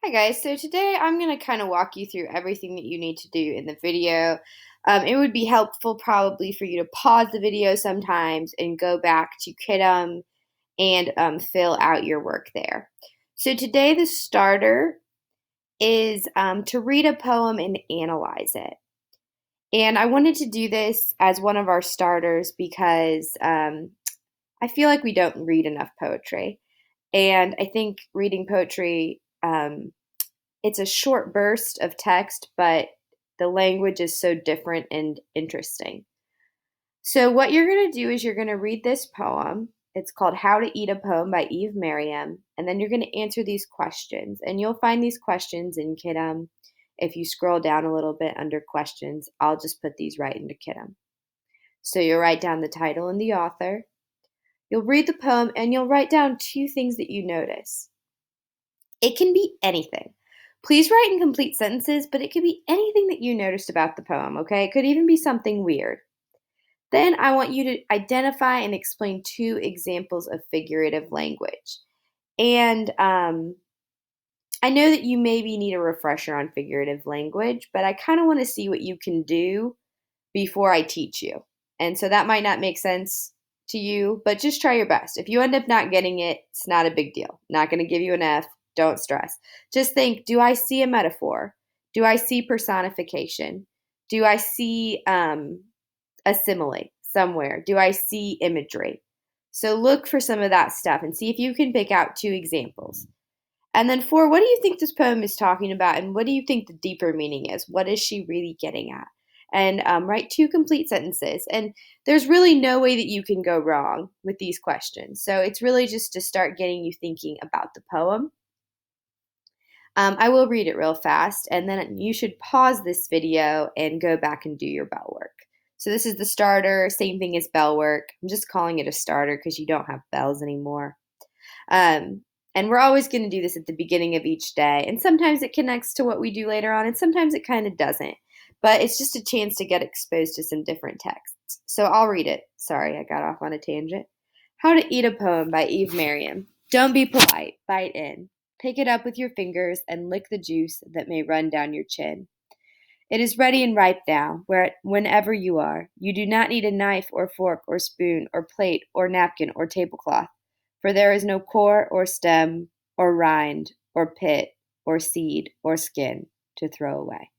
Hi guys, so today I'm going to kind of walk you through everything that you need to do in the video. It would be helpful probably for you to pause the video sometimes and go back to Kitum and fill out your work there. So today the starter is to read a poem and analyze it. And I wanted to do this as one of our starters because I feel like we don't read enough poetry. And I think reading poetry it's a short burst of text, but the language is so different and interesting. So, what you're going to do is you're going to read this poem. It's called How to Eat a Poem by Eve Merriam. And then you're going to answer these questions. And you'll find these questions in Kitum. If you scroll down a little bit under questions, I'll just put these right into Kitum. So, you'll write down the title and the author. You'll read the poem and you'll write down two things that you notice. It can be anything. Please write in complete sentences, but it could be anything that you noticed about the poem, okay? It could even be something weird. Then I want you to identify and explain two examples of figurative language. And I know that you maybe need a refresher on figurative language, but I kind of want to see what you can do before I teach you. And so that might not make sense to you, but just try your best. If you end up not getting it, it's not a big deal. Not going to give you an F. Don't stress. Just think, do I see a metaphor? Do I see personification? Do I see a simile somewhere? Do I see imagery? So look for some of that stuff and see if you can pick out two examples. And then four, what do you think this poem is talking about? And what do you think the deeper meaning is? What is she really getting at? And write two complete sentences. And there's really no way that you can go wrong with these questions. So it's really just to start getting you thinking about the poem. I will read it real fast, and then you should pause this video and go back and do your bell work. So this is the starter, same thing as bell work. I'm just calling it a starter because you don't have bells anymore. And we're always going to do this at the beginning of each day. And sometimes it connects to what we do later on, and sometimes it kind of doesn't. But it's just a chance to get exposed to some different texts. So I'll read it. Sorry, I got off on a tangent. How to Eat a Poem by Eve Merriam. Don't be polite, bite in. Pick it up with your fingers and lick the juice that may run down your chin. It is ready and ripe now, whenever you are. You do not need a knife or fork or spoon or plate or napkin or tablecloth, for there is no core or stem or rind or pit or seed or skin to throw away.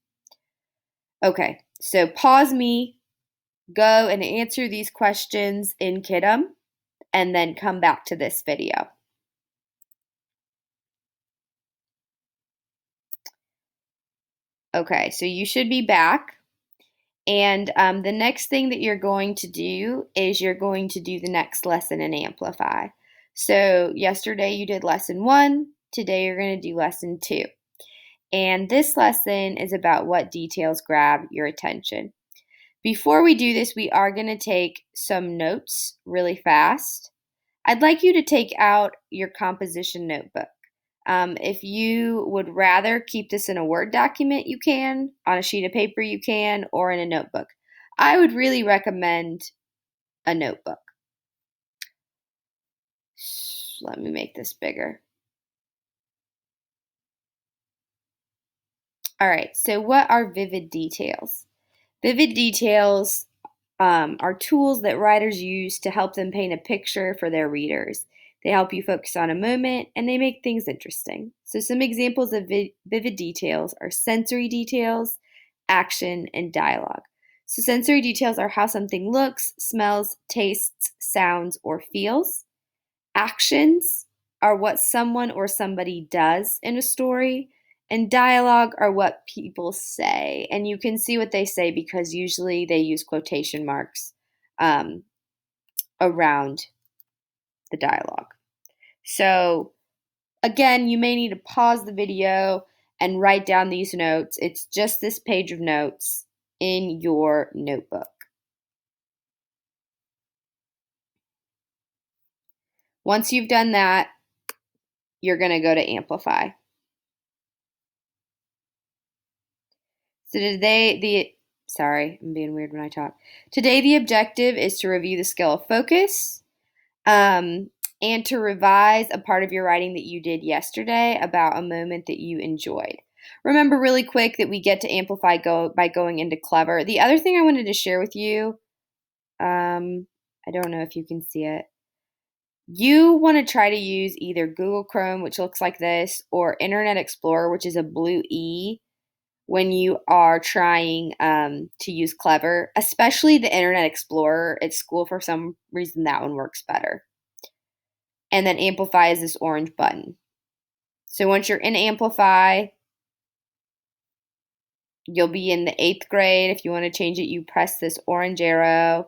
Okay, so pause me, go and answer these questions in Kitum, and then come back to this video. Okay, so you should be back. And the next thing that you're going to do is you're going to do the next lesson in Amplify. So yesterday you did lesson 1, today you're going to do lesson 2. And this lesson is about what details grab your attention. Before we do this, we are going to take some notes really fast. I'd like you to take out your composition notebook. If you would rather keep this in a Word document, you can. On a sheet of paper, you can, or in a notebook. I would really recommend a notebook. Let me make this bigger. All right, so what are vivid details? Vivid details are tools that writers use to help them paint a picture for their readers. They help you focus on a moment and they make things interesting. So, some examples of vivid details are sensory details, action, and dialogue. So, sensory details are how something looks, smells, tastes, sounds, or feels. Actions are what someone or somebody does in a story. And dialogue are what people say. And you can see what they say because usually they use quotation marks around the dialogue. So, again, you may need to pause the video and write down these notes. It's just this page of notes in your notebook. Once you've done that, you're going to go to Amplify. So sorry, I'm being weird when I talk. Today, the objective is to review the skill of focus. and to revise a part of your writing that you did yesterday about a moment that you enjoyed. Remember really quick that we get to amplify by going into Clever. The other thing I wanted to share with you, I don't know if you can see it. You want to try to use either Google Chrome, which looks like this, or Internet Explorer, which is a blue E, when you are trying to use Clever, especially the Internet Explorer at school. For some reason, that one works better. And then Amplify is this orange button. So once you're in Amplify, you'll be in the 8th grade. If you want to change it, you press this orange arrow.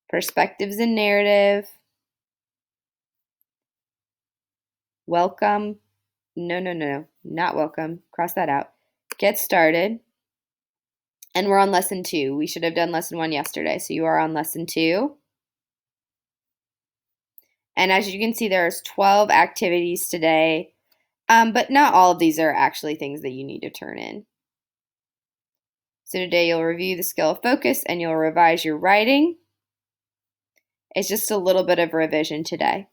Perspectives and narrative. Welcome. No, not welcome. Cross that out. Get started. And we're on lesson 2. We should have done lesson 1 yesterday. So you are on lesson 2. And as you can see, there's 12 activities today. But not all of these are actually things that you need to turn in. So today you'll review the skill of focus and you'll revise your writing. It's just a little bit of revision today.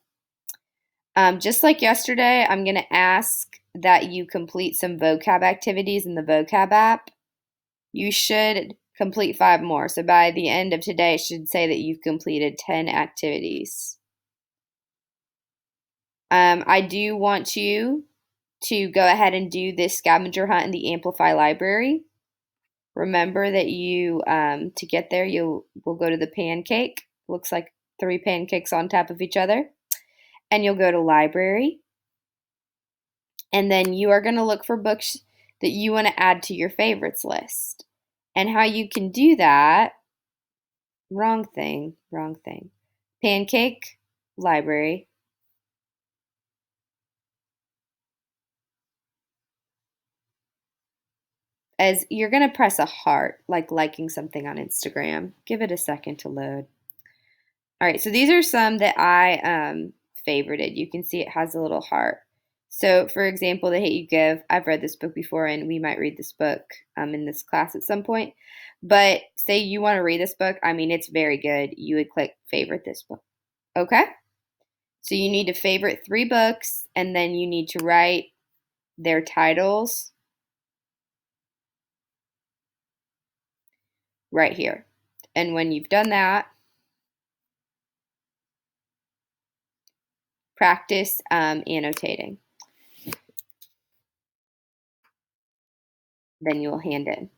Just like yesterday, I'm going to ask that you complete some vocab activities in the vocab app. You should complete 5 more. So by the end of today, it should say that you've completed 10 activities. I do want you to go ahead and do this scavenger hunt in the Amplify library. Remember that you, to get there, we'll go to the pancake. Looks like 3 pancakes on top of each other. And you'll go to library. And then you are going to look for books that you want to add to your favorites list. And how you can do that, wrong thing. Pancake, library. As you're going to press a heart, like liking something on Instagram. Give it a second to load. All right, so these are some that I favorited. You can see it has a little heart. So, for example, The Hate U Give. I've read this book before, and we might read this book in this class at some point. But say you want to read this book. I mean, it's very good. You would click favorite this book. Okay? So you need to favorite 3 books, and then you need to write their titles right here. And when you've done that, practice annotating. Then you will hand in.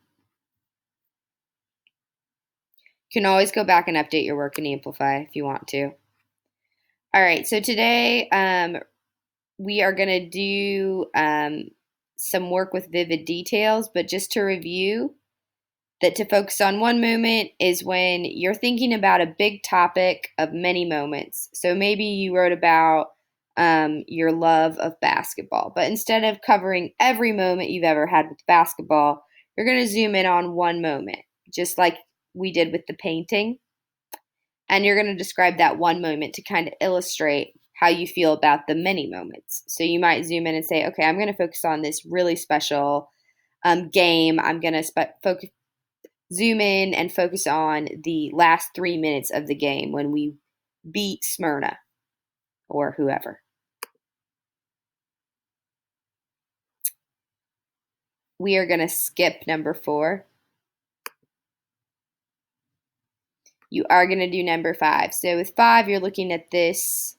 You can always go back and update your work in Amplify if you want to. All right, so today we are going to do some work with vivid details, but just to review, that to focus on one moment is when you're thinking about a big topic of many moments. So maybe you wrote about your love of basketball, but instead of covering every moment you've ever had with basketball, you're going to zoom in on one moment, just like we did with the painting. And you're going to describe that one moment to kind of illustrate how you feel about the many moments. So you might zoom in and say, okay, I'm going to focus on this really special game. I'm going to zoom in and focus on the last 3 minutes of the game when we beat Smyrna or whoever. We are going to skip number 4. You are going to do number 5. So with 5, you're looking at this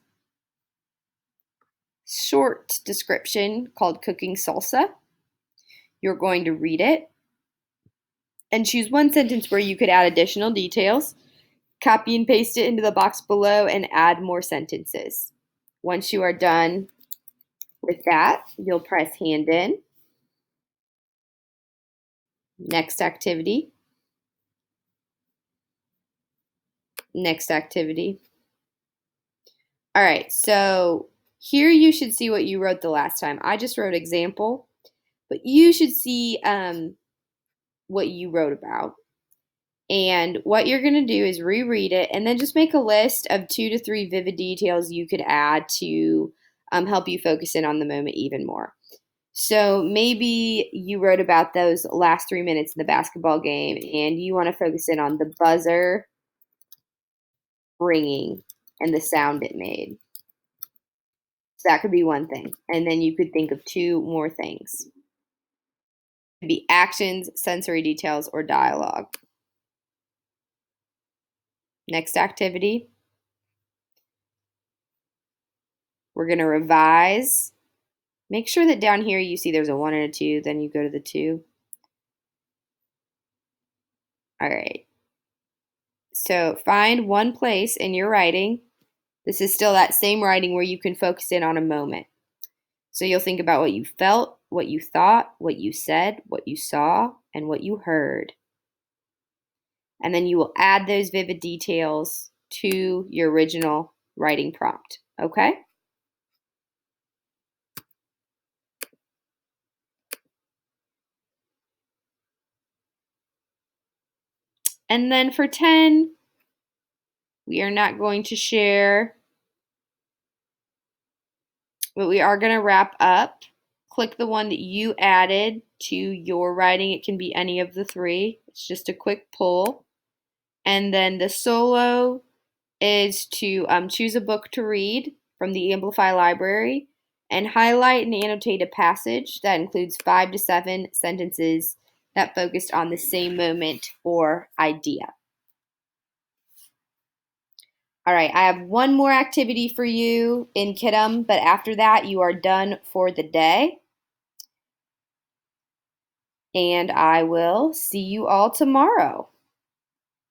short description called cooking salsa. You're going to read it and choose one sentence where you could add additional details. Copy and paste it into the box below and add more sentences. Once you are done with that, you'll press hand in. Next activity. Next activity. All right, so here you should see what you wrote the last time. I just wrote example, but you should see what you wrote about. And what you're going to do is reread it and then just make a list of 2 to 3 vivid details you could add to help you focus in on the moment even more. So maybe you wrote about those last 3 minutes in the basketball game and you want to focus in on the buzzer ringing and the sound it made. That could be one thing. And then you could think of two more things. It could be actions, sensory details, or dialogue. Next activity. We're going to revise. Make sure that down here you see there's a 1 and a 2, then you go to the 2. All right. So find one place in your writing. This is still that same writing where you can focus in on a moment. So you'll think about what you felt, what you thought, what you said, what you saw, and what you heard. And then you will add those vivid details to your original writing prompt, okay? And then for 10, we are not going to share, but we are going to wrap up. Click the one that you added to your writing. It can be any of the three. It's just a quick pull. And then the solo is to choose a book to read from the Amplify library and highlight and annotate a passage that includes 5 to 7 sentences that focused on the same moment or idea. All right, I have one more activity for you in Kiddom, but after that, you are done for the day. And I will see you all tomorrow.